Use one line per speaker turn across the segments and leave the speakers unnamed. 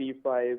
P5,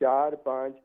4-5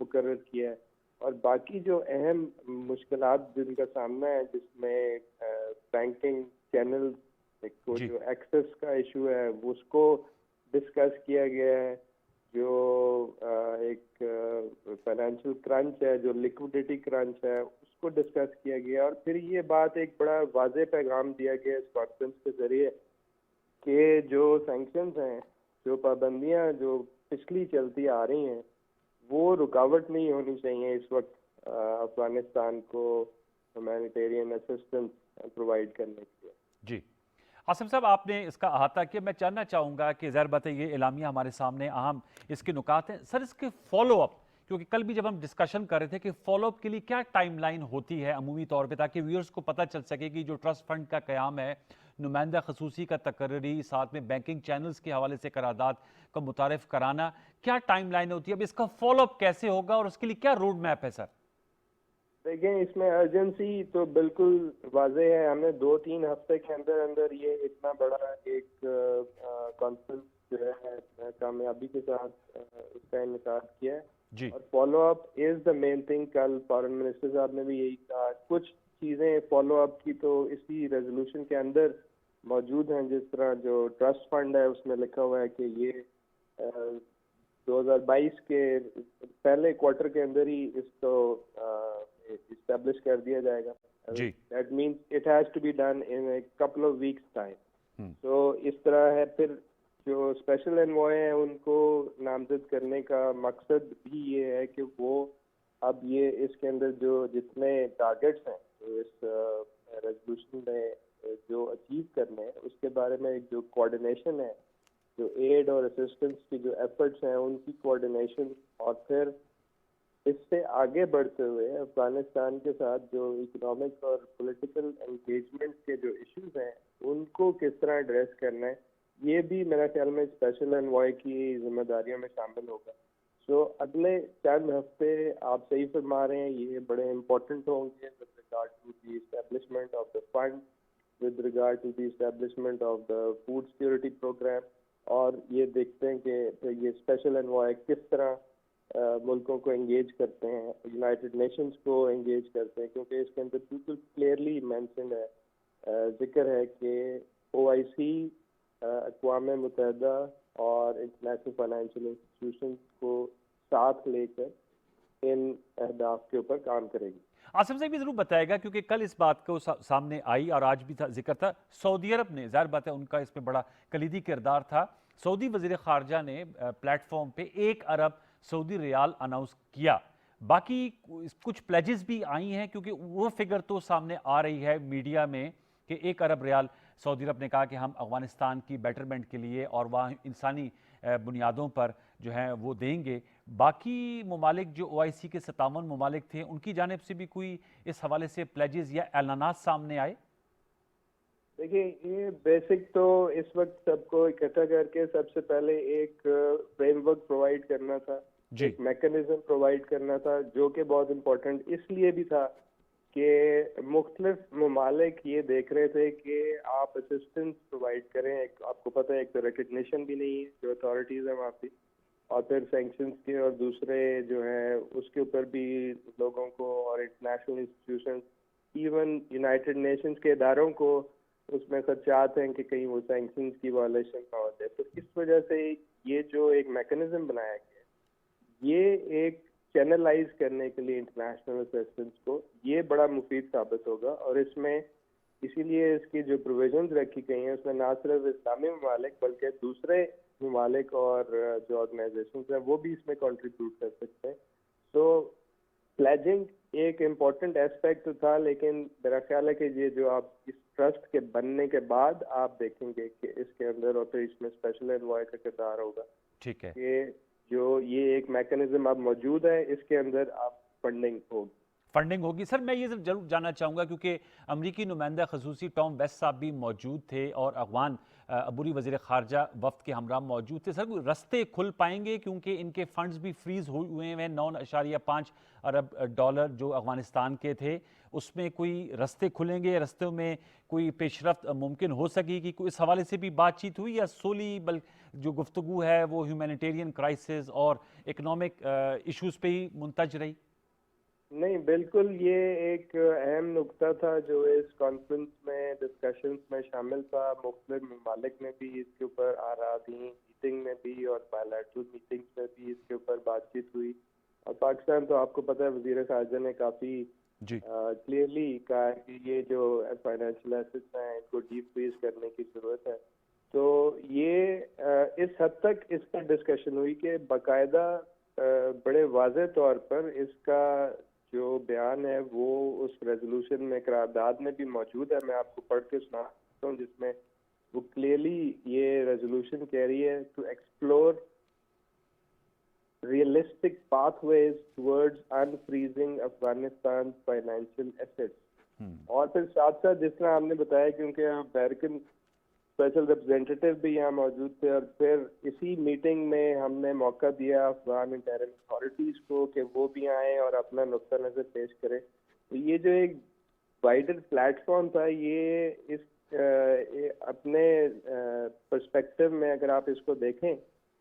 مقرر کیا ہے. اور باقی جو اہم مشکلات جن کا سامنا ہے جس میں بینکنگ چینل کو
جی
جو ایکسیس کا ایشو ہے اس کو ڈسکس کیا گیا ہے. جو ایک فائنینشیل کرنچ ہے, جو لیکوڈیٹی کرنچ ہے, اس کو ڈسکس کیا گیا. اور پھر یہ بات ایک بڑا واضح پیغام دیا گیا اس کانفرنس کے ذریعے کہ جو سینکشنز ہیں, جو پابندیاں جو پچھلی چلتی آ رہی ہیں, وہ رکاوٹ نہیں ہونی چاہیے اس وقت افغانستان کو ہیومینیٹیرین اسسٹنس پرووائڈ کرنے کے لیے.
جی عاصم صاحب, آپ نے اس کا احاطہ کیا. میں جاننا چاہوں گا کہ ظاہر بات ہے یہ اعلامیہ ہمارے سامنے اہم اس کے نکات ہیں سر, اس کے فالو اپ, کیونکہ کل بھی جب ہم ڈسکشن کر رہے تھے کہ فالو اپ کے لیے کیا ٹائم لائن ہوتی ہے عمومی طور پہ, تاکہ ویورز کو پتہ چل سکے کہ جو ٹرسٹ فنڈ کا قیام ہے, نمائندہ خصوصی کا تقرری, ساتھ میں بینکنگ چینلز کے حوالے سے قرارداد کا متعارف کرانا, کیا ٹائم لائن ہوتی ہے, اب اس کا فالو اپ کیسے ہوگا اور اس کے لیے کیا روڈ میپ ہے سر؟
دیکھیں, اس میں ارجنسی تو بالکل واضح ہے. ہم نے 2-3 ہفتے کے اندر اندر یہ اتنا بڑا ایک کانفرنس جو ہے کامیابی کے ساتھ اس کا انعقاد کیا ہے.
جی
اور فالو اپ از دا مین تھنگ. کل فارن منسٹر صاحب نے بھی یہی کہا. کچھ چیزیں فالو اپ کی تو اسی ریزولوشن کے اندر موجود ہیں, جس طرح جو ٹرسٹ فنڈ ہے اس میں لکھا ہوا ہے کہ یہ 2022 کے پہلے کوارٹر کے اندر ہی اس کو اسٹیبلش کر دیا جائے گا.
جی
that means it has to be done in a couple of weeks time. تو اس طرح ہے. پھر جو اسپیشل انوائے ہیں ان کو نامزد کرنے کا مقصد بھی یہ ہے کہ وہ اب یہ اس کے اندر جو جتنے ٹارگیٹس ہیں جو اس ریزولوشن میں جو اچیو کرنے ہیں اس کے بارے میں جو کوآرڈینیشن ہے, جو ایڈ اور اسسٹنس کی جو ایفرٹس ہیں ان کی کوآرڈینیشن, اور پھر اس سے آگے بڑھتے ہوئے افغانستان کے ساتھ جو اکنامک اور پولیٹیکل انگیجمنٹ کے جو ایشوز ہیں ان کو کس طرح ایڈریس کرنا ہے, یہ بھی میرا خیال میں اسپیشل انوائے کی ذمہ داریوں میں شامل ہوگا. سو اگلے چند ہفتے آپ صحیح فرما رہے ہیں, یہ بڑے امپورٹنٹ ہوں گے with regard to the establishment of the fund, with regard to the establishment of the food security program. اور یہ دیکھتے ہیں کہ یہ اسپیشل انوائے کس طرح ملکوں کو انگیج کرتے ہیں, یونائٹڈ نیشنز کو انگیج کرتے ہیں, کیونکہ اس کے اندر بالکل کلیئرلی مینشنڈ ہے, ذکر ہے کہ OIC, اقوام متحدہ اور انٹرنیشنل فائنینشیل انسٹیٹیوشنز کو ساتھ لے کر ان اہداف کے اوپر کام کرے گی.
عاصم صاحب بھی ضرور بتائے گا, کیونکہ کل اس بات کو سامنے آئی اور آج بھی ذکر تھا, سعودی عرب نے, ظاہر بات ہے ان کا اس میں بڑا کلیدی کردار تھا, سعودی وزیر خارجہ نے پلیٹ فارم پہ 1 ارب سعودی ریال اناؤنس کیا. باقی کچھ پلیجز بھی آئی ہیں, کیونکہ وہ فگر تو سامنے آ رہی ہے میڈیا میں کہ 1 ارب ریال سعودی عرب نے کہا کہ ہم افغانستان کی بیٹرمنٹ کے لیے اور وہاں انسانی بنیادوں پر جو ہیں وہ دیں گے. باقی ممالک جو OIC کے 57 ممالک تھے, ان کی جانب سے بھی کوئی اس حوالے سے پلیجز یا اعلانات سامنے آئے؟
دیکھیے, یہ بیسک تو اس وقت سب کو اکٹھا کر کے سب سے پہلے ایک فریم ورک پرووائڈ کرنا تھا, ایک میکانزم پرووائڈ کرنا تھا, جو کہ بہت امپورٹنٹ اس لیے بھی تھا کہ مختلف ممالک یہ دیکھ رہے تھے کہ آپ اسسٹنس پرووائڈ کریں. آپ کو پتہ ہے ایک تو ریکگنیشن بھی نہیں ہے جو اتھارٹیز ہیں وہاں پہ, اور پھر سینکشنز کے اور دوسرے جو ہیں اس کے اوپر بھی لوگوں کو اور international institutions, even United nations کے اداروں کو اس میں خدشات ہیں کہ کہیں وہ سینکشنز کی وائلیشن نہ ہو جائے. تو اس وجہ سے یہ جو ایک میکانزم بنایا گیا, یہ ایک چینلائز کرنے کے لیے انٹرنیشنل اسسٹنس کو, یہ بڑا مفید ثابت ہوگا. اور اس میں اسی لیے اس کی جو پروویژنز رکھی گئی ہیں اس میں نہ صرف اسلامی ممالک بلکہ دوسرے ممالک اور جو آرگنائزیشنز ہیں وہ بھی اس میں کنٹریبیوٹ کر سکتے ہیں. تو پلیجنگ ایک امپورٹنٹ ایسپیکٹ تھا, لیکن میرا خیال ہے کہ یہ جو آپ اس ٹرسٹ کے بننے کے بعد آپ دیکھیں گے کہ اس کے اندر اور پھر اس میں اسپیشل انوائے کا کردار ہوگا.
ٹھیک ہے,
کہ جو یہ ایک میکانزم اب موجود ہے اس کے اندر آپ فنڈنگ
ہوگی. سر میں یہ ضرور جاننا چاہوں گا, کیونکہ امریکی نمائندہ خصوصی ٹام ویسٹ صاحب بھی موجود تھے اور افغان عبوری وزیر خارجہ وفد کے ہمراہ موجود تھے. سر کوئی رستے کھل پائیں گے کیونکہ ان کے فنڈز بھی فریز ہوئے ہیں 9.5 ارب ڈالر جو افغانستان کے تھے, اس میں کوئی رستے کھلیں گے, رستوں میں کوئی پیش رفت ممکن ہو سکے گی؟ کوئی اس حوالے سے بھی بات چیت ہوئی یا سولی جو گفتگو ہے وہ ہیومینیٹیرین کرائسس اور اکنامک ایشوز پہ ہی منتج رہی؟
نہیں, بالکل یہ ایک اہم نقطہ تھا جو اس کانفرنس میں ڈسکشنز میں شامل تھا. مختلف ممالک میں بھی اس کے اوپر آرا دی, میٹنگ میں بھی اور بائیلیٹرل میٹنگز میں بھی اس کے اوپر بات چیت ہوئی. اور پاکستان تو آپ کو پتہ ہے وزیر خارجہ نے کافی کلیئرلی کہا ہے کہ یہ جو فائنینشیل ایسٹس ہیں ان کو ڈی فریز کرنے کی ضرورت ہے. تو یہ اس حد تک اس پر ڈسکشن ہوئی کہ باقاعدہ بڑے واضح طور پر اس کا جو بیان ہے وہ اس ریزولوشن میں قرارداد میں بھی موجود ہے. میں آپ کو پڑھ کے سنا سکتا ہوں جس میں وہ کلیئرلی یہ ریزولوشن کہہ رہی ہے to explore realistic pathways towards unfreezing Afghanistan financial assets. اور پھر ساتھ ساتھ جس طرح آپ نے بتایا کیونکہ امریکن اسپیشل ریپرزینٹیٹیو بھی یہاں موجود تھے اور پھر اسی میٹنگ میں ہم نے موقع دیا افغان انٹرم اتھارٹیز کو کہ وہ بھی آئیں اور اپنا نقطہ نظر پیش کریں. تو یہ جو ایک وائڈر پلیٹ فارم تھا یہ اس اپنے پرسپیکٹو میں اگر آپ اس کو دیکھیں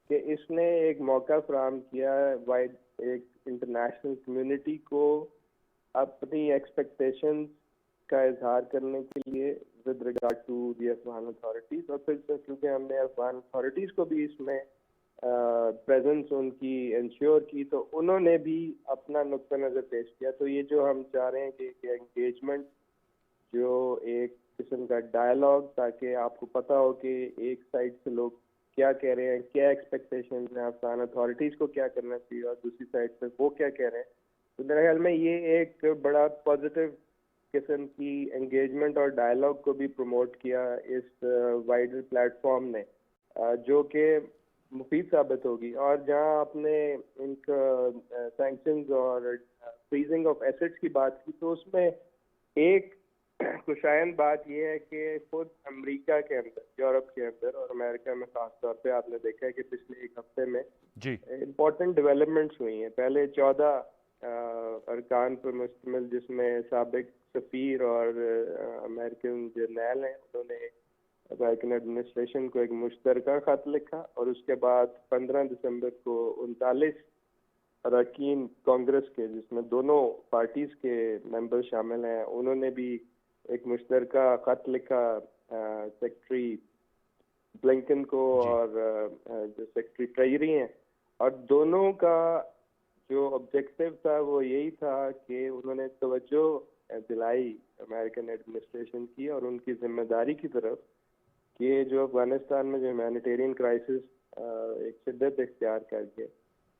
کہ اس نے ایک موقع فراہم کیا وائڈ ایک انٹرنیشنل کمیونٹی کو اپنی ایکسپیکٹیشنز کا اظہار کرنے کے لیے with regard to the Afghan authorities. اور پھر کیونکہ ہم نے افغان اتھارٹیز کو بھی اس میں پریزنس ان کی انشور کی تو انہوں نے بھی اپنا نقطہ نظر پیش کیا. تو یہ جو ہم چاہ رہے ہیں کہ انگیجمنٹ جو ایک قسم کا ڈائلاگ, تاکہ آپ کو پتہ ہو کہ ایک سائڈ سے لوگ کیا کہہ رہے ہیں, کیا ایکسپیکٹیشنز ہیں, افغان اتھارٹیز کو کیا کرنا چاہیے اور دوسری سائڈ سے وہ کیا کہہ رہے ہیں. تو میرے خیال میں یہ ایک بڑا پازیٹیو قسم کی انگیجمنٹ اور ڈائلاگ کو بھی پروموٹ کیا اس وائڈر پلیٹ فارم نے, جو کہ مفید ثابت ہوگی. اور جہاں آپ نے ان کا سینکشنز اور فریزنگ آف ایسٹس کی بات کی تو اس میں ایک خوشائند بات یہ ہے کہ خود امریکہ کے اندر, یورپ کے اندر اور امریکہ میں خاص طور پہ آپ نے دیکھا ہے کہ پچھلے ایک ہفتے میں امپورٹنٹ ڈیولپمنٹس ہوئی ہیں. پہلے 14 ارکان پر مشتمل جس میں سابق سفیر اور امریکن جرنیل ہیں, انہوں نے امریکن ایڈمنسٹریشن کو ایک مشترکہ خط لکھا اور اس کے بعد 15 دسمبر کو 39 اراکین کانگریس کے جس میں دونوں پارٹیز کے ممبر شامل ہیں انہوں نے بھی ایک مشترکہ خط لکھا سیکرٹری بلنکن کو اور جو سیکرٹری ٹریجری ہیں, اور دونوں کا جو آبجیکٹو تھا وہ یہی تھا کہ انہوں نے توجہ دلائی امریکن ایڈمنسٹریشن کی اور ان کی ذمہ داری کی طرف کہ جو افغانستان میں جو ہیومینیٹیرین کرائسس ایک شدت اختیار کر کے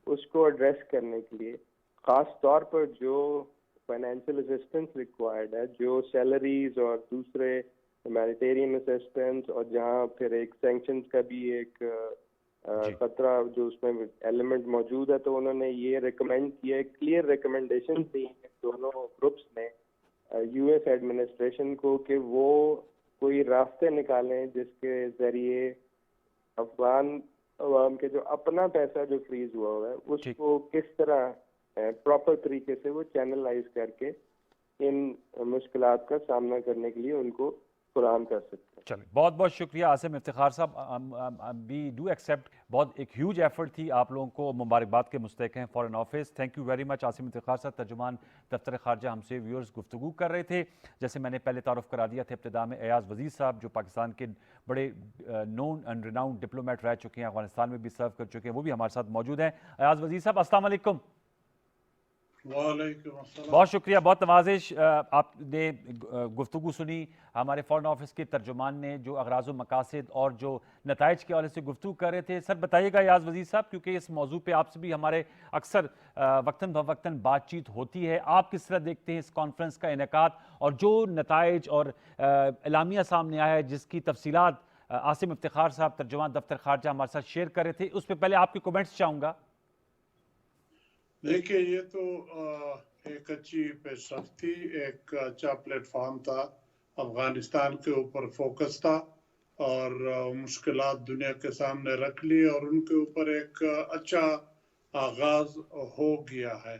اس کو ایڈریس کرنے کے لیے خاص طور پر جو فائنینشیل اسسٹنس ریکوائرڈ ہے, جو سیلریز اور دوسرے ہیومینیٹیرین اسسٹنس, اور جہاں پھر ایک سینکشنز کا بھی ایک خطرہ جو اس میں ایلیمنٹ موجود ہے, تو انہوں نے یہ ریکمینڈ کیا, کلیئر ریکمنڈیشن دی دونوں گروپس نے یو ایس ایڈمنسٹریشن کو کہ وہ کوئی راستے نکالیں جس کے ذریعے افغان عوام کے جو اپنا پیسہ جو فریز ہوا ہے اس کو کس طرح پراپر طریقے سے وہ چینلائز کر کے ان مشکلات کا سامنا کرنے کے لیے ان کو فراہم کر سکتے ہیں.
چلیں, بہت بہت شکریہ عاصم افتخار صاحب. وی ڈو ایکسیپٹ بہت ایک ہیوج ایفرٹ تھی, آپ لوگوں کو مبارکباد کے مستحق ہیں foreign office. Thank you very much Asim Iftikhar صاحب, ترجمان دفتر خارجہ. ہم سے ویورز گفتگو کر رہے تھے. جیسے میں نے پہلے تعارف کرا دیا تھا ابتدا میں, ایاز وزیر صاحب جو پاکستان کے بڑے نون اینڈ ریناؤنڈ ڈپلومیٹ رہ چکے ہیں, افغانستان میں بھی سرو کر چکے ہیں, وہ بھی ہمارے ساتھ موجود ہیں. ایاز وزیر صاحب السلام علیکم.
وعلیکم السلام.
بہت شکریہ, بہت نوازش. آپ نے گفتگو سنی, ہمارے فارن آفس کے ترجمان نے جو اغراض و مقاصد اور جو نتائج کے حوالے سے گفتگو کر رہے تھے. سر بتائیے گا ایاز وزیر صاحب, کیونکہ اس موضوع پہ آپ سے بھی ہمارے اکثر وقتاً فوقتاً بات چیت ہوتی ہے, آپ کس طرح دیکھتے ہیں اس کانفرنس کا انعقاد اور جو نتائج اور اعلامیہ سامنے آیا ہے جس کی تفصیلات عاصم افتخار صاحب ترجمان دفتر خارجہ ہمارے ساتھ شیئر کر رہے تھے, اس پہ پہلے آپ کے کومنٹس چاہوں گا.
دیکھیے, یہ تو ایک اچھی پیش رفت تھی, ایک اچھا پلیٹ فارم تھا, افغانستان کے اوپر فوکس تھا اور مشکلات دنیا کے سامنے رکھ لی اور ان کے اوپر ایک اچھا آغاز ہو گیا ہے.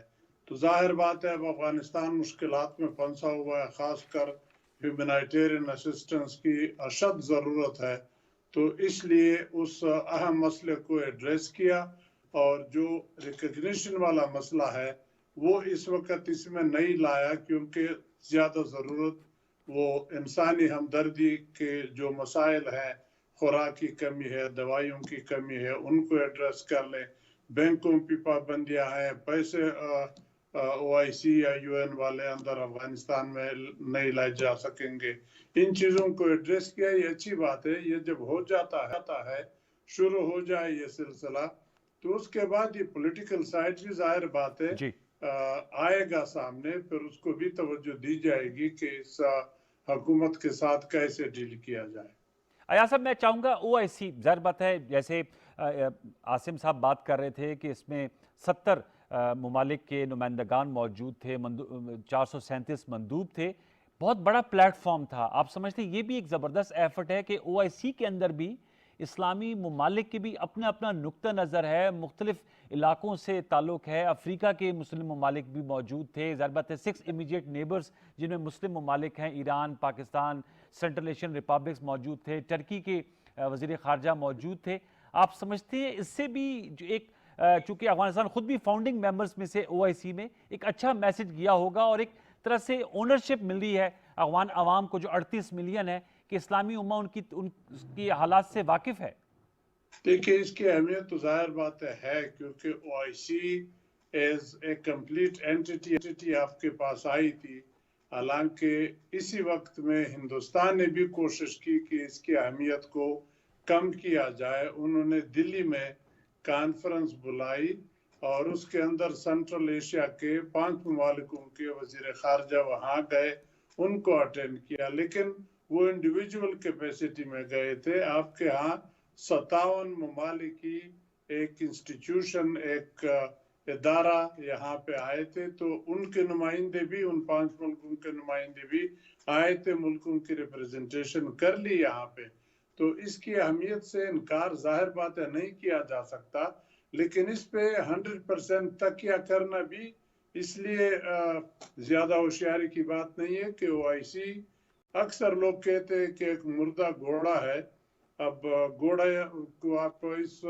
تو ظاہر بات ہے اب افغانستان مشکلات میں پھنسا ہوا ہے، خاص کر ہیومینیٹیرین اسسٹنس کی اشد ضرورت ہے. تو اس لیے اس اہم مسئلے کو ایڈریس کیا، اور جو ریکگنیشن والا مسئلہ ہے وہ اس وقت اس میں نہیں لایا، کیونکہ زیادہ ضرورت وہ انسانی ہمدردی کے جو مسائل ہیں، خوراک کی کمی ہے، دوائیوں کی کمی ہے، ان کو ایڈریس کر لیں. بینکوں کی پابندیاں ہیں، پیسے OIC یا UN والے اندر افغانستان میں نہیں لائے جا سکیں گے. ان چیزوں کو ایڈریس کیا، یہ اچھی بات ہے. یہ جب ہو جاتا ہے، شروع ہو جائے یہ سلسلہ، تو اس کے بعد یہ پولیٹیکل سائڈ بھی ظاہر بات ہے
جی
آئے گا سامنے، پھر اس کو بھی توجہ دی جائے گی کہ اس حکومت کے ساتھ کیسے ڈیل کیا جائے.
ایاز صاحب، میں چاہوں گا OIC، ظاہر بات ہے جیسے عاصم صاحب بات کر رہے تھے کہ اس میں 70 ممالک کے نمائندگان موجود تھے، 437 مندوب تھے، بہت بڑا پلیٹ فارم تھا. آپ سمجھتے ہیں یہ بھی ایک زبردست ایفرٹ ہے کہ OIC کے اندر بھی اسلامی ممالک کے بھی اپنا اپنا نقطہ نظر ہے، مختلف علاقوں سے تعلق ہے. افریقہ کے مسلم ممالک بھی موجود تھے، ظاہر بات ہے 6 امیجیٹ نیبرز جن میں مسلم ممالک ہیں، Iran, Pakistan, central Asian republics موجود تھے، ٹرکی کے وزیر خارجہ موجود تھے. آپ سمجھتے ہیں اس سے بھی جو ایک چونکہ افغانستان خود بھی فاؤنڈنگ ممبرز میں سے OIC میں ایک اچھا میسج گیا ہوگا اور ایک طرح سے اونرشپ مل رہی ہے افغان عوام کو جو 38 ملین ہے کہ اسلامی امہ ان کی حالات سے واقف ہے؟
دیکھیے اس کی اہمیت تو ظاہر بات ہے کیونکہ OIC as a complete anti آپ کے پاس آئی تھی. حالانکہ اسی وقت میں ہندوستان نے بھی کوشش کی کہ اس کی اہمیت کو کم کیا جائے. انہوں نے دلی میں کانفرنس بلائی اور اس کے اندر سینٹرل ایشیا کے 5 ممالکوں کے وزیر خارجہ وہاں گئے، ان کو اٹینڈ کیا، لیکن وہ انڈیویجول کیپیسٹی میں گئے تھے. آپ کے ہاں 57 ممالک کی ایک انسٹیٹیوشن، ایک ادارہ یہاں پہ آئے تھے، تو ان کے نمائندے بھی، ان 5 ملکوں کے نمائندے بھی آئے تھے، ملکوں کی ریپریزنٹیشن کر لی یہاں پہ. تو اس کی اہمیت سے انکار ظاہر بات ہے نہیں کیا جا سکتا، لیکن اس پہ 100% تکیہ کرنا بھی اس لیے زیادہ ہوشیاری کی بات نہیں ہے کہ OIC، اکثر لوگ کہتے ہیں کہ ایک مردہ گھوڑا ہے. اب گھوڑے کو آپ اس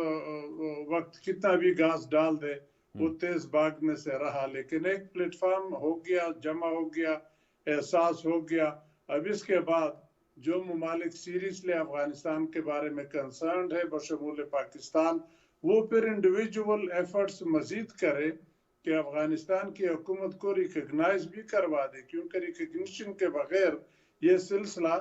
وقت کتنا بھی گھاس ڈال دے وہ تیز بھاگنے سے رہا، لیکن ایک پلیٹ فارم ہو گیا، جمع ہو گیا، احساس ہو گیا. اب اس کے بعد جو ممالک سیریسلی افغانستان کے بارے میں کنسرنڈ ہے بشمول پاکستان، وہ پھر انڈیویجول ایفرٹس مزید کرے کہ افغانستان کی حکومت کو ریکگنائز بھی کروا دے، کیونکہ ریکگنیشن کے بغیر یہ سلسلہ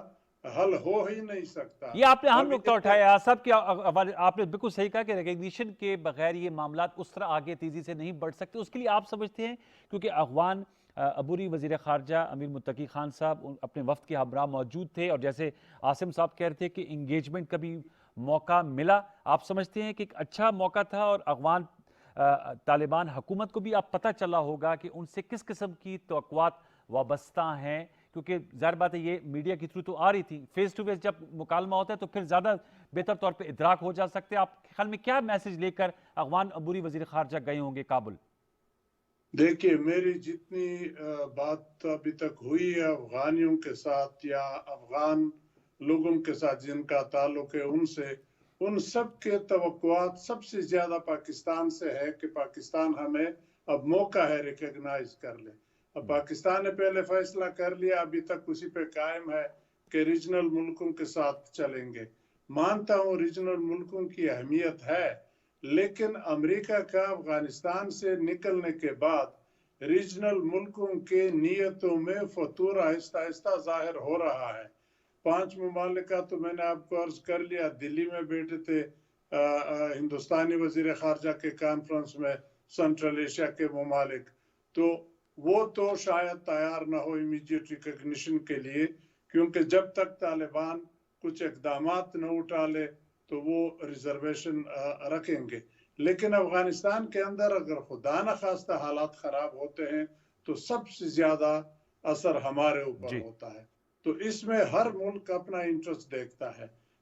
حل ہو ہی نہیں سکتا.
یہ آپ نے اہم نقطہ اٹھایا صاحب کہ آپ نے بالکل صحیح کہا کہ ریکگنیشن کے بغیر یہ معاملات اس طرح آگے تیزی سے نہیں بڑھ سکتے. اس کے لیے آپ سمجھتے ہیں کیونکہ افغان عبوری وزیر خارجہ امیر متقی خان صاحب اپنے وفد کے ہمراہ موجود تھے، اور جیسے عاصم صاحب کہہ رہے تھے کہ انگیجمنٹ کا بھی موقع ملا، آپ سمجھتے ہیں کہ ایک اچھا موقع تھا اور افغان طالبان حکومت کو بھی اب پتہ چلا ہوگا کہ ان سے کس قسم کی توقعات وابستہ ہیں؟ کیونکہ ظاہر بات ہے یہ میڈیا کی تھرو تو آ رہی تھی، فیس ٹو فیس جب مکالمہ ہوتا ہے تو پھر زیادہ بہتر طور پہ ادراک ہو جا سکتے ہیں. آپ کے خیال میں کیا میسج لے کر افغان عبوری وزیر خارجہ گئے ہوں گے کابل؟
دیکھیے میری جتنی بات ابھی تک ہوئی ہے افغانیوں کے ساتھ یا افغان لوگوں کے ساتھ جن کا تعلق ہے ان سب کے توقعات سب سے زیادہ پاکستان سے ہے کہ پاکستان ہمیں اب موقع ہے ریکگنائز کر لے. اب پاکستان نے پہلے فیصلہ کر لیا، ابھی تک اسی پہ قائم ہے کہ ریجنل ملکوں کے ساتھ چلیں گے. مانتا ہوں ریجنل ملکوں کی اہمیت ہے، لیکن امریکہ کا افغانستان سے نکلنے کے بعد ریجنل ملکوں کے نیتوں میں فتور آہستہ آہستہ ظاہر ہو رہا ہے. 5 ممالک کا تو میں نے آپ کو عرض کر لیا، دلی میں بیٹھے تھے ہندوستانی وزیر خارجہ کے کانفرنس میں سینٹرل ایشیا کے ممالک، تو وہ تو شاید تیار نہ ہو امیجیٹ ریکگنیشن کے لیے، کیونکہ جب تک طالبان کچھ اقدامات نہ اٹھا لے تو وہ ریزرویشن رکھیں گے. لیکن افغانستان کے اندر اگر خدا نخواستہ حالات خراب ہوتے ہیں تو سب سے زیادہ اثر ہمارے اوپر ہوتا ہے. تو اس میں ہر ملک اپنا انٹرسٹ دیکھتا ہے.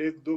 1-2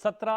17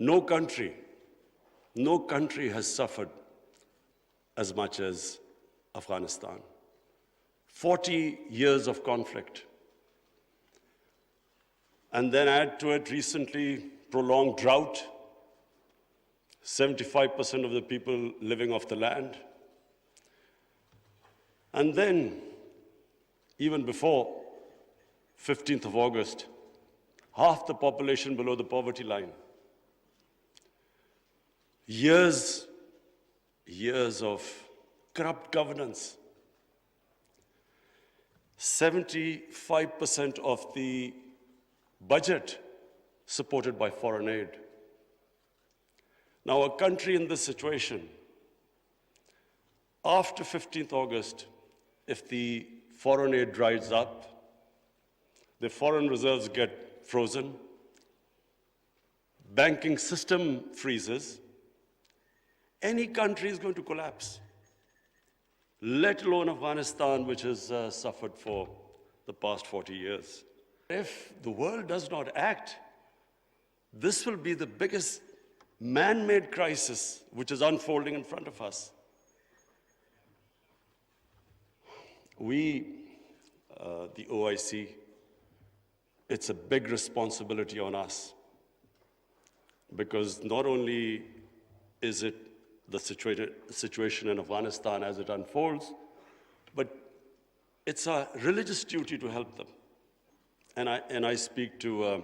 No country has suffered as much as Afghanistan. 40 years of conflict. And then add to it recently prolonged drought, 75% of the people living off the land. And then, even before 15th of August, half the population below the poverty line. Years of corrupt governance. 75% of the budget supported by foreign aid. Now, a country in this situation, after 15th August, if the foreign aid dries up, the foreign reserves get frozen, banking system freezes, any country is going to collapse, let alone Afghanistan, which has suffered for the past 40 years. If the world does not act, this will be the biggest man-made crisis which is unfolding in front of us. We, the OIC, it's a big responsibility on us, because not only is it the situation in Afghanistan as it unfolds, but it's a religious duty to help them. And I speak to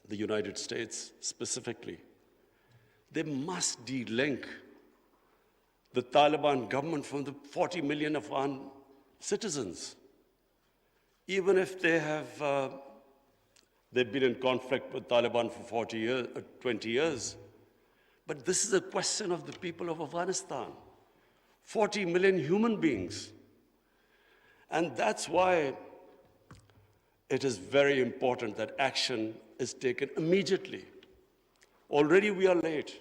the United States specifically. They must de-link the Taliban government from the 40 million Afghan citizens. Even if they've been in conflict with Taliban for 20 years. But this is a question of the people of Afghanistan. 40 million human beings. And that's why it is very important that action is taken immediately. Already we are late.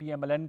PMLN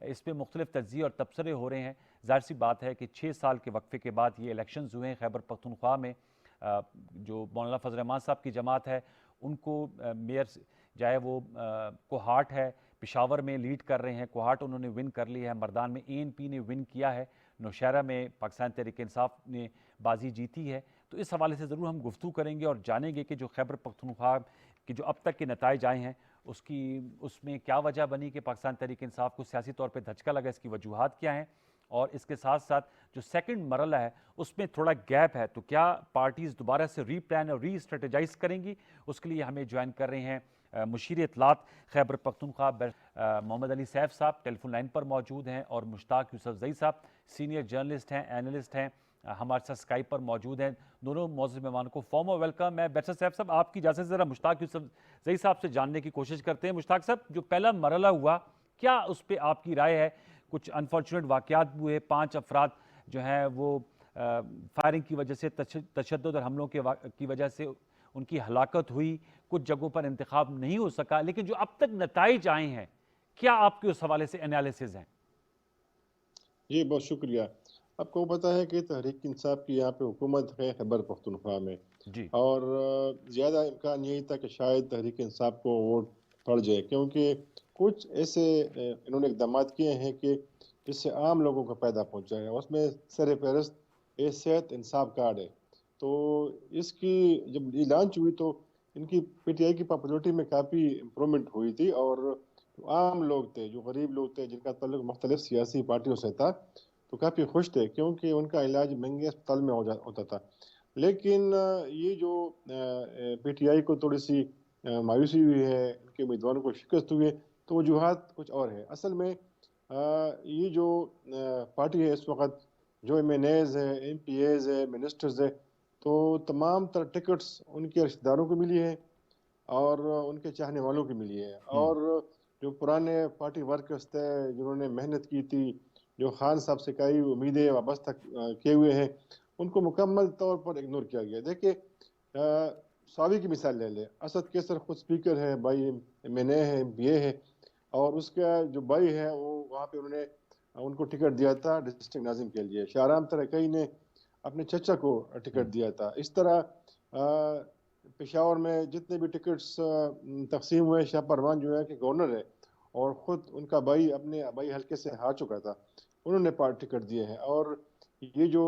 اس پہ مختلف تجزیے اور تبصرے ہو رہے ہیں. ظاہر سی بات ہے کہ 6 سال کے وقفے کے بعد یہ الیکشنز ہوئے ہیں. خیبر پختونخوا میں جو مولانا فضل الرحمان صاحب کی جماعت ہے ان کو میئر چاہے وہ کوہاٹ ہے پشاور میں لیڈ کر رہے ہیں, کوہاٹ انہوں نے ون کر لی ہے, مردان میں ANP نے ون کیا ہے, نوشہرہ میں پاکستان تحریک انصاف نے بازی جیتی ہے. تو اس حوالے سے ضرور ہم گفتگو کریں گے اور جانیں گے کہ جو خیبر پختونخوا کے جو اب تک کے نتائج آئے ہیں اس میں کیا وجہ بنی کہ پاکستان تحریک انصاف کو سیاسی طور پہ دھچکا لگا, اس کی وجوہات کیا ہیں, اور اس کے ساتھ ساتھ جو سیکنڈ مرحلہ ہے اس میں تھوڑا گیپ ہے, تو کیا پارٹیز دوبارہ سے ری پلان اور ری اسٹریٹجائز کریں گی. اس کے لیے ہمیں جوائن کر رہے ہیں مشیر اطلاعات خیبر پختونخوا محمد علی سیف صاحب ٹیلی فون لائن پر موجود ہیں, اور مشتاق یوسف زئی صاحب سینئر جرنلسٹ ہیں, اینالسٹ ہیں, ہمارے ساتھ اسکائپ پر موجود ہیں. دونوں معزز مہمان کو فارمل ویلکم. میں بیرسر سیف صاحب آپ کی اجازت سے ذرا مشتاق یوسف زئی صاحب سے جاننے کی کوشش کرتے ہیں. مشتاق صاحب, جو پہلا مرحلہ ہوا کیا اس پہ آپ کی رائے ہے؟ کچھ انفارچونیٹ واقعات ہوئے, 5 افراد جو ہیں وہ فائرنگ کی وجہ سے تشدد اور حملوں کی وجہ سے ان کی ہلاکت ہوئی, کچھ جگہوں پر انتخاب نہیں ہو سکا, لیکن جو اب تک نتائج آئے ہیں کیا آپ کے اس حوالے سے انالیسز ہیں؟
جی بہت شکریہ. آپ کو پتہ ہے کہ تحریک انصاف کی یہاں پہ حکومت ہے خیبر پختونخوا میں,
جی,
اور زیادہ امکان یہی تھا کہ شاید تحریک انصاف کو ووٹ پڑ جائے, کیونکہ کچھ ایسے انہوں نے اقدامات کیے ہیں کہ جس سے عام لوگوں کو فائدہ پہنچا ہے. اس میں سر فہرست صحت انصاف کارڈ ہے. تو اس کی جب یہ لانچ ہوئی تو ان کی PTI کی پاپولرٹی میں کافی امپرومنٹ ہوئی تھی, اور عام لوگ تھے, جو غریب لوگ تھے, جن کا تعلق مختلف سیاسی پارٹیوں سے تھا, تو کافی خوش تھے کیونکہ ان کا علاج مہنگے اسپتال میں ہوتا تھا. لیکن یہ جو PTI کو تھوڑی سی مایوسی ہوئی ہے, ان کے امیدواروں کو شکست ہوئی ہے, تو وجوہات کچھ اور ہے. اصل میں یہ جو پارٹی ہے اس وقت, جو MNAs ہے, MPAs ہے, منسٹرز ہے, تو تمام تر ٹکٹس ان کے رشتہ داروں کو ملی ہے اور ان کے چاہنے والوں کو ملی ہے. اور جو پرانے پارٹی ورکرز تھے, جنہوں نے محنت کی تھی, جو خان صاحب سے کئی امیدیں وابستہ کیے ہوئے ہیں, ان کو مکمل طور پر اگنور کیا گیا. دیکھیں ساوی کی مثال لے لیں, اسد کیسر خود اسپیکر ہے, بھائی MNA ہے, MPA ہے, اور اس کا جو بھائی ہے وہ وہاں پہ انہوں نے ان کو ٹکٹ دیا تھا ڈسٹرکٹ ناظم کے لیے. شاہرام ترکئی نے اپنے چچا کو ٹکٹ دیا تھا. اس طرح پشاور میں جتنے بھی ٹکٹس تقسیم ہوئے, شاہ پروان جو ہے کہ گورنر ہے اور خود ان کا بھائی اپنے بھائی حلقے سے ہار چکا تھا, انہوں نے ٹکٹ دیے ہیں. اور یہ جو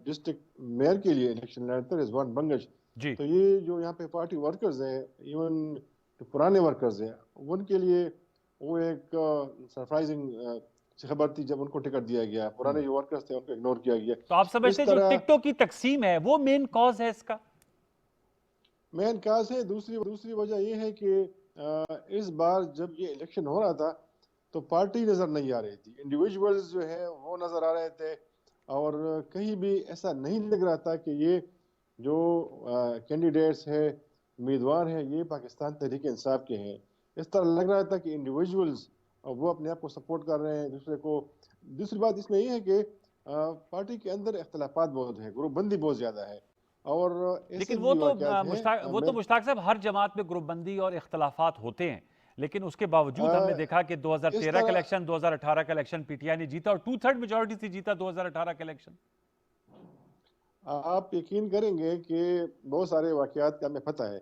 ڈسٹرکٹ میئر کے لیے الیکشن لڑ تھے رضوان بنگش,
جی,
تو یہ جو یہاں پہ پارٹی ورکرز ہیں, ایون جو پرانے ورکرز ہیں, ان کے لیے وہ ایک سرپرائزنگ خبر تھی جب ان کو ٹکٹ دیا گیا. پرانے جو ورکرز تھے ان کو اگنور کیا گیا.
تو آپ سمجھتے ہیں جو ٹکٹوں کی تقسیم ہے وہ مین کاز ہے اس کا؟
مین کاز ہے. دوسری وجہ یہ ہے کہ اس بار جب یہ الیکشن ہو رہا تھا تو پارٹی نظر نہیں آ رہی تھی, انڈیویجولز جو ہے وہ نظر آ رہے تھے, اور کہیں بھی ایسا نہیں لگ رہا تھا کہ یہ جو کینڈیڈیٹس ہے, امیدوار ہیں, یہ پاکستان تحریک انصاف کے ہیں. اس طرح لگ رہا تھا کہ انڈیویجولز وہ اپنے آپ کو سپورٹ کر رہے ہیں دوسرے کو. دوسری بات اس میں یہ ہے کہ پارٹی کے اندر اختلافات بہت ہیں, گروپ بندی بہت زیادہ ہے, اور
لیکن وہ تو مشتاق صاحب ہر جماعت میں گروپ بندی اور اختلافات ہوتے ہیں, لیکن اس کے باوجود ہم نے دیکھا کہ 2013 کا الیکشن, 2018 کا الیکشن PTI نے جیتا اور 2/3 میجورٹی سے جیتا 2018 کا الیکشن.
آپ یقین کریں گے کہ بہت سارے واقعات کا ہمیں پتہ ہے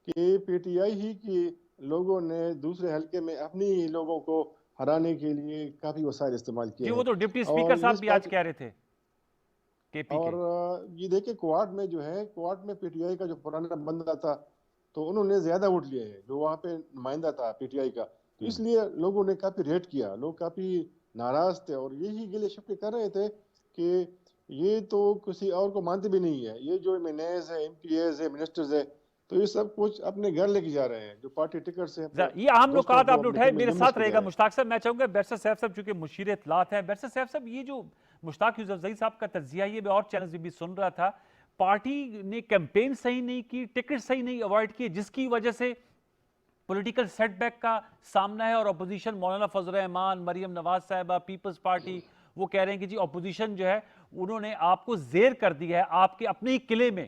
کہ PTI ہی کی لوگوں نے دوسرے حلقے میں اپنی لوگوں کو ہرانے کے لیے کافی وسائل استعمال کیے
جی,
ہیں.
وہ تو ڈپٹی اسپیکر صاحب بھی آج کہہ رہے تھے
اور یہ دیکھیں کوارٹ میں جو ہے, کوارٹ میں PTI کا جو پرانا بندہ تھا تو انہوں نے زیادہ ووٹ لیے ہیں, جو وہاں پہ نمائندہ تھا PTI کا, تو اس لیے لوگوں نے کافی ریٹ کیا, لوگ کافی ناراض تھے, اور یہی گلے شکوے کر رہے تھے کہ یہ تو کسی اور کو مانتے بھی نہیں ہے, یہ جو MNAs ہے, MPAs ہے, منسٹرز ہے, تو یہ سب کچھ اپنے گھر لے کے جا رہے ہیں, جو پارٹی ٹکٹ سے.
یہ عام نکات آپ نے اٹھائے, میرے ساتھ رہے گا مشتاق صاحب. میں چاہوں گا بیرسر سیف صاحب چونکہ مشیر اطلاعات ہیں, بیرسر سیف صاحب یہ جو مشتاق یوسف زئی صاحب کا تجزیہ, یہ میں اور چینلز میں بھی سن رہا تھا, پارٹی نے کیمپین صحیح نہیں کی, ٹکٹ صحیح نہیں اوائڈ کیے, جس کی وجہ سے پولیٹیکل سیٹ بیک کا سامنا ہے, اور اپوزیشن مولانا فضل الرحمان, مریم نواز صاحبہ, پیپلز پارٹی, وہ کہہ رہے ہیں کہ جی اپوزیشن جو ہے انہوں نے آپ کو زیر کر دیا ہے آپ کے اپنے ہی قلعے میں.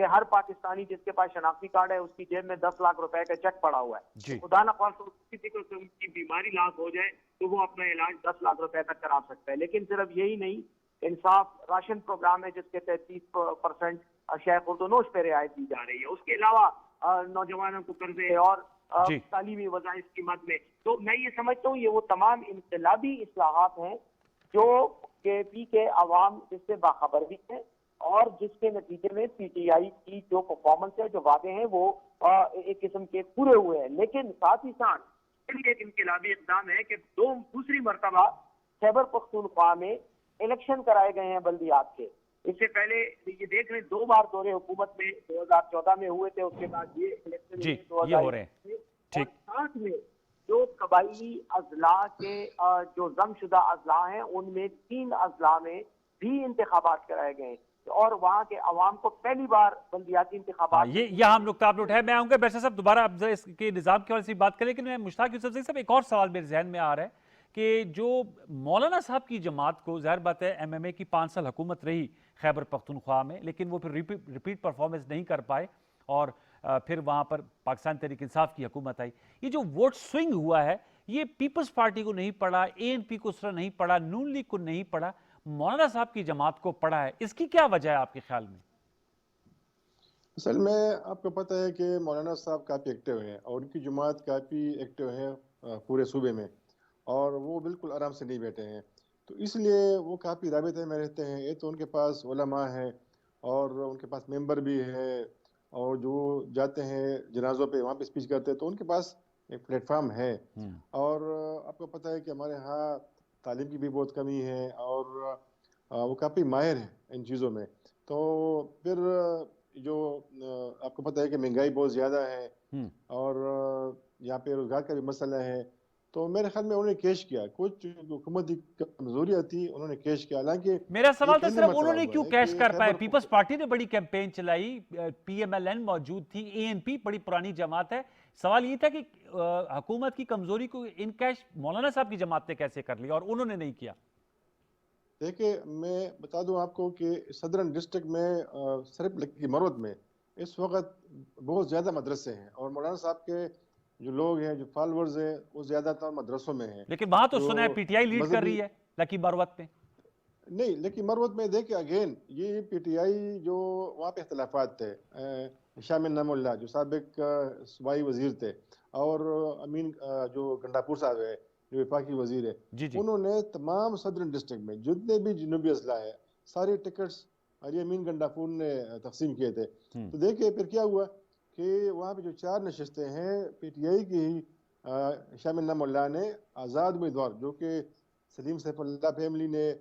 کہ ہر پاکستانی جس کے پاس شناختی کارڈ ہے اس کی جیب میں 10 لاکھ روپے کا چیک پڑا ہوا ہے.
جی.
خدا نخواستہ کسی کو کی بیماری لاحق ہو جائے تو وہ اپنا علاج 10 لاکھ روپے تک کرا سکتا ہے. لیکن صرف یہی نہیں, انصاف راشن پروگرام ہے جس کے 33% شیخ اردونوش پہ رعایت دی جا رہی ہے. اس کے علاوہ نوجوانوں کو قرضے اور تعلیمی وظائف کی مد میں. تو میں یہ سمجھتا ہوں یہ وہ تمام انقلابی اصلاحات ہیں جو کے پی کے عوام جس سے باخبر بھی ہیں, اور جس کے نتیجے میں پی ٹی آئی کی جو پرفارمنس ہے, جو وعدے ہیں, وہ ایک قسم کے پورے ہوئے ہیں. لیکن ساتھ ہی ساتھ ایک انقلابی اقدام ہے کہ دوسری مرتبہ خیبر پختونخوا میں الیکشن کرائے گئے ہیں بلدیات کے. اس سے پہلے یہ دیکھ رہے 2 بار دور حکومت میں 2014 میں ہوئے تھے, اس کے بعد یہ الیکشن
جی یہ ہو رہے ہیں.
اور ساتھ میں جو قبائلی اضلاع کے جو ضم شدہ اضلاع ہیں ان میں 3 اضلاع میں بھی انتخابات کرائے گئے ہیں, اور وہاں کے عوام کو پہلی بار بلدیاتی انتخابات.
یہ ہم نقطہ آپ نے اٹھایا. میں آؤں گا بیرسا صاحب دوبارہ اب اس کے نظام کے حوالے سے بات کریں, لیکن میں مشتاق یوسف صاحب ایک اور سوال میرے ذہن میں آ رہا ہے کہ جو مولانا صاحب کی جماعت کو, ظاہر بات ہے ایم ایم اے کی 5 سال حکومت رہی خیبر پختونخوا میں, لیکن وہ پھر ریپیٹ پرفارمنس نہیں کر پائے اور پھر وہاں پر پاکستان تحریک انصاف کی حکومت آئی. یہ جو ووٹ سوئنگ ہوا ہے یہ پیپلز پارٹی کو نہیں پڑا, اے این پی کو اس طرح نہیں پڑا, نون لیگ کو نہیں پڑا, مولانا صاحب کی جماعت کو پڑا ہے. اس کی کیا وجہ ہے آپ کے خیال میں؟
اصل میں آپ کو پتہ ہے کہ مولانا صاحب کافی ایکٹیو ہیں اور ان کی جماعت کافی ایکٹیو ہے پورے صوبے میں, اور وہ بالکل آرام سے نہیں بیٹھے ہیں. تو اس لیے وہ کافی رابطے میں رہتے ہیں. یہ تو ان کے پاس علماء ہیں اور ان کے پاس ممبر بھی ہے, اور جو جاتے ہیں جنازوں پہ وہاں پہ اسپیچ کرتے ہیں, تو ان کے پاس ایک پلیٹ فارم ہے. اور آپ کو پتہ ہے کہ ہمارے ہاں تعلیم کی بھی بہت کمی ہے اور وہ کافی ماہر ہیں ان چیزوں میں. تو پھر جو آپ کو پتہ ہے کہ مہنگائی بہت زیادہ ہے اور یہاں پہ روزگار کا بھی مسئلہ ہے. تو میرے خیال میں انہوں نے کیش کیا, کچھ حکومتی کمزوریاں تھی انہوں نے کیش کیا. حالانکہ
میرا سوال تھا صرف انہوں نے کیوں کیش کر پائے؟ پیپلز پارٹی نے بڑی کیمپین چلائی, پی ایم ایل این موجود تھی, اے این پی بڑی پرانی جماعت ہے. سوال یہ تھا کہ حکومت کی کمزوری کو ان کیش مولانا صاحب کی جماعت نے کیسے کر لیا اور انہوں نے نہیں کیا؟
دیکھیں میں بتا دوں آپ کو کہ صدرن ڈسٹرکٹ میں صرف لکی مروت میں اس وقت بہت زیادہ مدرسے ہیں, اور مولانا صاحب کے جو لوگ ہیں, جو فالورز ہیں, وہ زیادہ تر مدرسوں میں ہیں.
لیکن وہاں تو سنا ہے پی ٹی آئی لیڈ کر رہی ہے لکی مروت میں.
نہیں, لکی مروت میں دیکھیں اگین یہ پی ٹی آئی جو وہاں پہ اختلافات تھے, ہشام انعام اللہ جو سابق صوبائی وزیر تھے, اور امین جو گنڈاپور صاحب ہے جو وفاقی وزیر ہے, انہوں نے تمام صدرن ڈسٹرکٹ میں جتنے بھی جنوبی اضلاع ہے سارے ٹکٹس علی امین گنڈاپور نے تقسیم کیے تھے. تو دیکھیں پھر کیا ہوا کہ وہاں پہ جو 4 نشستیں ہیں پی ٹی آئی کی ہی ہشام انعام اللہ نے آزاد امیدوار جو کہ سلیم سیف اللہ فیملی نے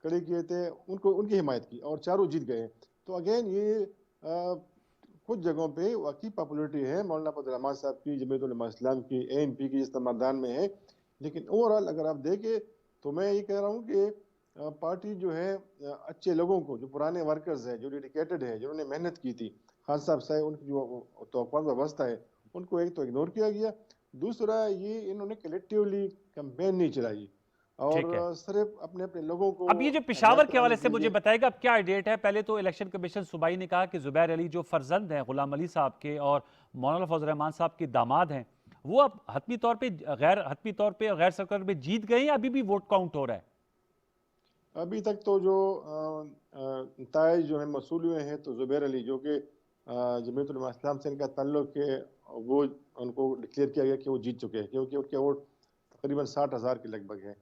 کھڑے کیے تھے ان کی حمایت کی, اور 4 جیت گئے. تو اگین یہ کچھ جگہوں پہ واقعی پاپولرٹی ہے مولانا فضل الرحمان صاحب کی, جمعیت علماء اسلام کی, اے این پی کی جس مردان میں ہے. لیکن اوورآل اگر آپ دیکھیں تو میں یہ کہہ رہا ہوں کہ پارٹی جو ہے اچھے لوگوں کو, جو پرانے ورکرز ہیں, جو ڈیڈیکیٹڈ ہیں, جنہوں نے محنت کی تھی, خان صاحب سے ان کی جو توقعات وابستہ ہے, ان کو ایک تو اگنور کیا گیا. دوسرا یہ انہوں نے کلیکٹیولی کمپین نہیں چلائی اور صرف اپنے اپنے لوگوں کو.
اب یہ جو پشاور کے حوالے سے مجھے بتائے گا اب کیا ڈیٹ ہے؟ پہلے تو الیکشن کمیشن صوبائی نے کہا کہ زبیر علی جو فرزند ہیں غلام علی صاحب کے اور مولانا فضل الرحمان صاحب کے داماد ہیں, وہ اب حتمی طور پہ غیر سرکاری میں جیت گئے ہیں یا ابھی بھی ووٹ کاؤنٹ ہو رہا ہے؟
ابھی تک تو جو نتائج جو ہیں موصول ہوئے ہیں تو زبیر علی جو کہ جمعیت علماء اسلام سے ان کا تعلق ہے, وہ ان کو ڈکلیئر کیا گیا کہ وہ جیت چکے ہیں, کیونکہ ان کے ووٹ تقریباً 60,000 کے لگ بھگ ہیں.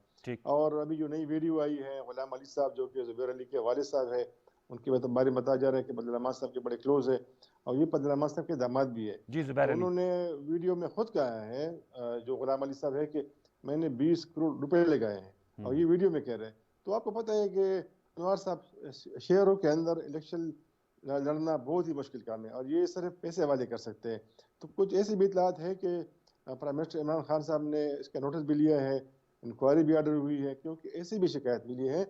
اور ابھی جو نئی ویڈیو آئی ہے غلام علی صاحب جو کہ زبیر علی کے والد صاحب ہے, ان کے بارے میں بتایا جا رہا ہے کہ فضل الرحمان صاحب کے بڑے کلوز ہے, اور یہ فضل الرحمان صاحب کے داماد بھی ہے. انہوں نے ویڈیو میں خود کہا ہے جو غلام علی صاحب ہے کہ میں نے 20 کروڑ روپے لگائے ہیں, اور یہ ویڈیو میں کہہ رہے ہیں. تو آپ کو پتہ ہے کہ انوار صاحب شہروں کے اندر الیکشن لڑنا بہت ہی مشکل کام ہے, اور یہ صرف پیسے والے کر سکتے ہیں. تو کچھ ایسی بھی اطلاعات ہیں کہ پرائم منسٹر عمران خان صاحب نے اس کا نوٹس بھی لیا ہے, انکوائری بھی آرڈر ہوئی ہے, کیونکہ ایسی بھی شکایت ملی ہے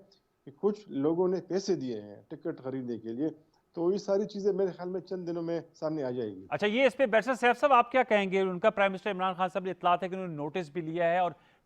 کہ کچھ لوگوں نے پیسے دیے ہیں ٹکٹ خریدنے کے لیے. تو یہ ساری چیزیں میرے خیال میں چند دنوں میں سامنے آ جائے گی.
اچھا, یہ اس پہ بیرسا سیف صاحب آپ کیا کہیں گے؟ ان کا پرائم منسٹر عمران خان صاحب نے اطلاعات ہے کہ انہوں نے نوٹس بھی لیا ہے اور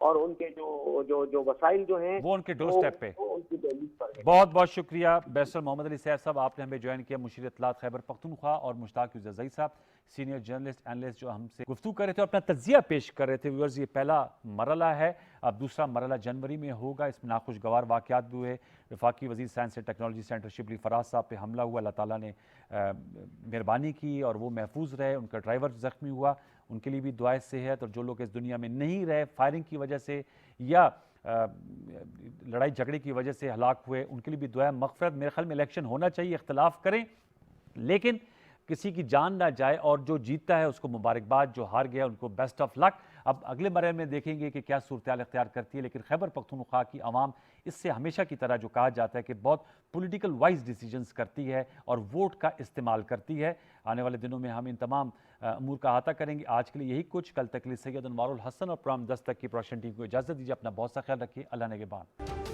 اور ان کے جو وسائل جو ہیں
وہ ان کے ڈور سٹیپ پہ.
وہ ان کی دہلیز پر ہیں.
بہت بہت شکریہ بیرسٹر محمد علی سیف صاحب، آپ نے ہمیں جوائن کیا. مشیر اطلاعات خیبر پختونخوا، اور مشتاق یوسف زئی صاحب سینئر جرنلسٹ اینالسٹ جو ہم سے گفتگو کر رہے تھے اور اپنا تجزیہ پیش کر رہے تھے. ویورز، یہ پہلا مرحلہ ہے، اب دوسرا مرحلہ جنوری میں ہوگا. اس میں ناخوشگوار واقعات بھی ہوئے. وفاقی وزیر science and technology senator Shibli Faraz صاحب پہ حملہ ہوا، اللہ تعالیٰ نے مہربانی کی اور وہ محفوظ رہے. ان کا ڈرائیور زخمی ہوا، ان کے لیے بھی دعائے صحت. اور جو لوگ اس دنیا میں نہیں رہے فائرنگ کی وجہ سے یا لڑائی جھگڑے کی وجہ سے ہلاک ہوئے، ان کے لیے بھی دعائیں مغفرت. میرے خیال میں الیکشن ہونا چاہیے، اختلاف کریں لیکن کسی کی جان نہ جائے، اور جو جیتتا ہے اس کو مبارکباد، جو ہار گیا ان کو بیسٹ آف لک. اب اگلے مرحلے میں دیکھیں گے کہ کیا صورتحال اختیار کرتی ہے. لیکن خیبر پختونخوا کی عوام اس سے ہمیشہ کی طرح جو کہا جاتا ہے کہ بہت پولیٹیکل وائز ڈیسیجنز کرتی ہے اور ووٹ کا استعمال کرتی ہے. آنے والے دنوں میں ہم ان تمام امور کا احاطہ کریں گے. آج کے لیے یہی کچھ. کل تک کے لیے سید انوار الحسن اور پروگرام 10 تک کی پروڈکشن ٹیم کو اجازت دیجیے. اپنا بہت سا خیال رکھیے. اللہ نگہبان.